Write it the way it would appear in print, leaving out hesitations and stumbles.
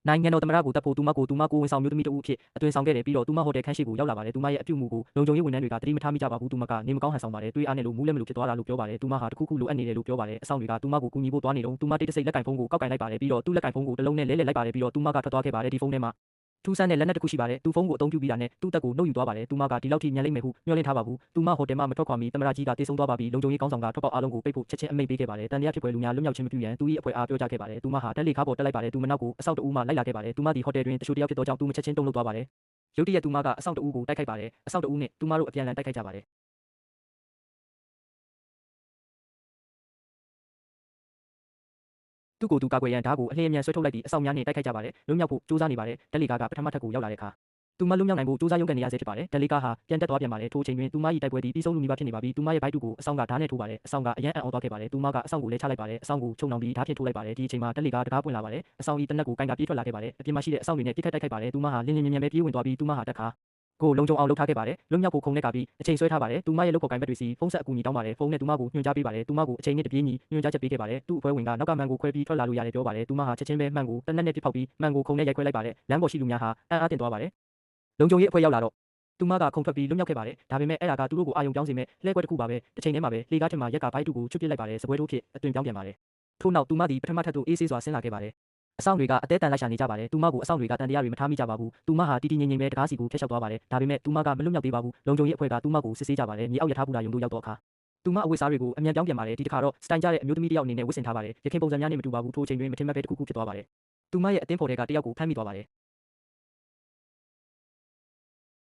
နိုင်ငံတော်သမ္မတကိုတပ်ဖို့သူမကိုဝန်ဆောင်မျိုးသမီးတဦးအဖြစ်အသွင်ဆောင်ခဲ့တယ်ပြီးတော့သူမဟိုတယ်ခန်းရှိကိုရောက်လာပါတယ်သူမရဲ့အပြုအမူကိုလုံခြုံရေးဝန်ထမ်းတွေကသတိမထားမိကြပါဘူးသူမကနေမကောင်းဟန်ဆောင်ပါတယ်တွေးအားနဲ့လို့မူးလဲမလို့ဖြစ်သွားတာလို့ပြောပါတယ်သူမဟာတခုခုလိုအပ်နေတယ်လို့ပြောပါတယ်အဆောင်တွေကသူမကိုကူညီဖို့သွားနေတော့သူမတိတ်တဆိတ်လက်ကင်ဖုန်းကိုကောက်ကင်လိုက်ပါတယ်ပြီးတော့သူ့လက်ကင်ဖုန်းကိုတစ်လုံးနဲ့လဲလိုက်ပါတယ်ပြီးတော့သူမကထွက်သွားခဲ့ပါတယ်ဒီဖုန်းထဲမှာထူးဆန်းတဲ့လက်နက်တစ်ခုရှိပါတယ်သူဖုန်းကိုအသုံးပြုပြီးတာနဲ့သူ့တက်ကိုနှုတ်ယူသွားပါတယ်သူမကဒီလောက်ထိညံလိမ့်မယ်ဟုမျှော်လင့်ထားပါဘူးသူမဟိုတယ်မှာမထွက်ခွာမီသမ္မတကြီးကတေဆုံးသွားပါပြီလုံခြုံရေးကောင်းဆောင်ကထွက်ပေါက်အားလုံးကိုပိတ်ဖို့ချက်ချင်းအမိန့်ပေးခဲ့ပါတယ်တန်တရားဖြစ်ပွဲလူများလွတ်မြောက်ခြင်းမပြုရန်သူ၏အဖွဲ့အားပြောကြားခဲ့ပါတယ်သူမဟာတက်လေကားပေါ်တက်လိုက်ပါတယ်သူမနောက်ကိုအဆောက်တအုပ်မှလိုက်လာခဲ့ပါတယ်သူမဒီဟိုတယ်တွင်တချို့တယောက်ဖြစ်သောကြောင့်သူမချက်ချင်းတုန်လှုပ်သွားပါတယ်ရုတ်တရက်သူမကအဆောက်တအုပ်ကိုတိုက်ခိုက်ပါတယ်အဆောက်တအုပ်နဲ့သူမတို့အပြန်အလှန်တိုက်ခိုက်ကြပါတယ်သူ့ကိုယ်သူကာကွယ်ရန်ဓာတ်ကိုအလျင်အမြန်ဆွဲထုတ်လိုက်ပြီးအဆောက်များနှင့်တိုက်ခိုက်ကြပါတယ်လွတ်မြောက်ဖို့စူးစမ်းနေပါတယ်တက်လေကားကပထမထပ်ကိုရောက်လာတဲ့အခါသူမလွတ်မြောက်နိုင်ဖို့စူးစမ်းရုံးကန်နေရဆဲဖြစ်ပါတယ်တက်လေကားဟာပြန်တက်သွားပြန်ပါတယ်ထိုအချိန်တွင်သူမ၏တိုက်ပွဲသည်ပြီးဆုံးလူနီးပါးဖြစ်နေပါပြီသူမရဲ့ဘိုက်တူကိုအဆောင်ကဓာတ်နဲ့ထိုးပါတယ်အဆောင်ကအရန်အံ့ဩသွားခဲ့ပါတယ်သူမကအဆောင်ကိုလဲချလိုက်ပါတယ်အဆောင်ကိုချုပ်နှောင်ပြီးဓာတ်ဖြင့်ထိုးလိုက်ပါတယ်ဒီအချိန်မှာတက်လေကားတကားပွင့်လာပါတယ်အဆောင်၏တနက်ကိုကင်ကပြေးထွက်လာခဲ့ပါတယ်အပြင်မှာရှိတဲ့အဆောင်တွေနဲ့ပြစ်ခတ်တိုက်ခိုက်ပါတယ်သူမဟာလင်းလင်းမြန်မြန်ပဲပြေးဝင်သွားပြီးသူမဟာတက်ခါကိုလုံခြုံအောင်လုပ်ထားခဲ့ပါတယ်လွတ်မြောက်ဖို့ခုန်နဲ့ကပြီးအချိန်ဆွဲထားပါတယ်သူမရဲ့လုပ်ဖော်ကိုင်ဘက်တွေစီဖုန်းဆက်အကူအညီတောင်းပါတယ်ဖုန်းနဲ့သူမကိုညွှန်ကြားပေးပါတယ်သူမကိုအချိန်နဲ့တပြေးညီညွှန်ကြားချက်ပေးခဲ့ပါတယ်သူ့အဖွဲ့ဝင်ကနောက်ကမှန်ကိုခွဲပြီးထွက်လာလို့ရတယ်ပြောပါတယ်သူမဟာချက်ချင်းပဲမှန်ကိုတနက်နဲ့ပြစ်ဖောက်ပြီးမှန်ကိုခုန်နဲ့ရိုက်ခွဲလိုက်ပါတယ်လမ်းပေါ်ရှိလူများဟာအံ့အားသင့်သွားပါတယ်လုံခြုံရေးအဖွဲ့ရောက်လာတော့သူမကခုန်ထွက်ပြီးလွတ်မြောက်ခဲ့ပါတယ်ဒါပေမဲ့အဲ့ဒါကသူတို့ကိုအာရုံပြောင်းစေမဲ့လှည့်ကွက်တစ်ခုပါပဲတစ်ချိန်တည်းမှာပဲလေကားထက်မှာရက်ကဘိုက်တူကိုချွတ်ပစ်လိုက်ပါတယ်စပွဲထိုးဖြစ်အသွင်ပြောင်းပြန်ပါတယ်ထို့နောက်သူမသည်ပထမထပ်သို့အေးဆေးစွာဆင်းလာခဲ့ပါတယ်အဆောင်တွေကအသေးတန်လိုက်ရှာနေကြပါတယ်သူမကိုအဆောင်တွေကတန်တရားတွေမထားမိကြပါဘူးသူမဟာတီတီငိမ့်ငိမ့်ပဲတကားစီကိုဖျက်လျှောက်သွားပါတယ်ဒါပေမဲ့သူမကမလွတ်မြောက်သေးပါဘူးလုံခြုံရေးအဖွဲ့ကသူမကိုစစ်ဆေးကြပါတယ်မြေအောက်ရထားဘူတာယုံတို့ရောက်တော့အခါသူမအဝတ်စားတွေကိုအမြန်ပြောင်းပြန်ပါတယ်ဒီတစ်ခါတော့စတိုင်ကြတဲ့အမျိုးသမီးတစ်ယောက်အနေနဲ့ဝတ်ဆင်ထားပါတယ်ရခင်ပုံစံများနဲ့မတူပါဘူးထိုအချိန်တွင်မထင်မှတ်ပဲတစ်ခုခုဖြစ်သွားပါတယ်သူမရဲ့အသင်းဖော်တွေကတယောက်ကိုဖမ်းမိသွားပါတယ်